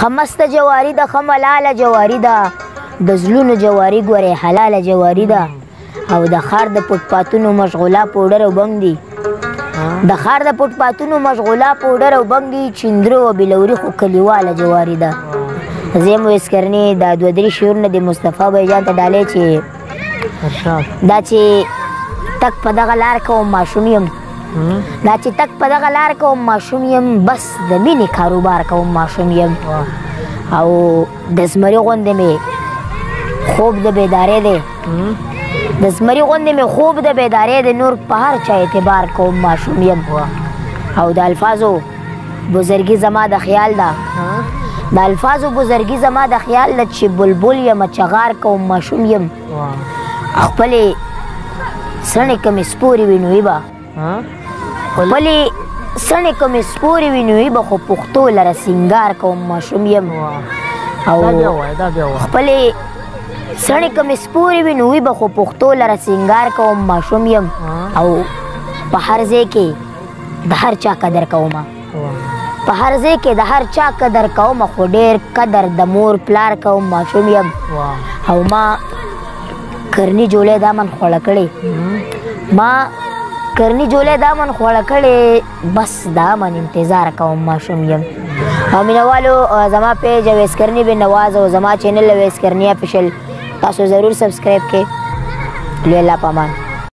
خمسته جواری ده خملاله جواری ده د زلونو جواری ګورې حلاله جواری ده او د ښار د فوټپاتونو مشغوله پوډر او بنګ دي د ښار د فوټپاتونو مشغوله پوډر او بنګ دي چندرو او بلوري خو کلیواله جواری ده زه مو اسکرنې دا دوه درې شعرونه د مصطفی بھائی جان ته ډالۍ چې دا چې تک په دغه لار کوم ماشوم یم دا چې تک په دغه لار کوم ماشوم یم بس د مینې کاروبار کوم ماشوم یم او د زمري غوندې مې خوب د بیدارۍ دی د زمري غوندې مې خوب د بیدارۍ دی نور په هر چا اعتبار کوم ماشوم یم او د الفاظو بزرګي زما د خیال ده د الفاظو بزرګي زما د خیال ده چې بلبل یم چغار کوم ماشوم یم خپلې سڼې که مې سپورې وي نو به خپلې سڼې که مې سپورې وي نو به خو پښتو لره سینګار کوم ماشوم یم او خپلې سڼې که مې سپورې وي نو به خو پښتو لره سینګار کوم ماشوم یم او په هر ځای کې د هر چا قدر کومه په هر ځای کې د هر چا قدر کومه خو ډېر قدر د مور پلار کوم ماشوم یم او ما کرني جولی دا من خوړه کړې ما کرني جولی دا من خوړه کړې بس دا من انتظار کوم ماشوم یم او مینوالو زما پیج اویس کرني بن نواز او زما چینل اویس کرني افیشل تاسو ضرور سبسکرایب کړئ لوی الله پامان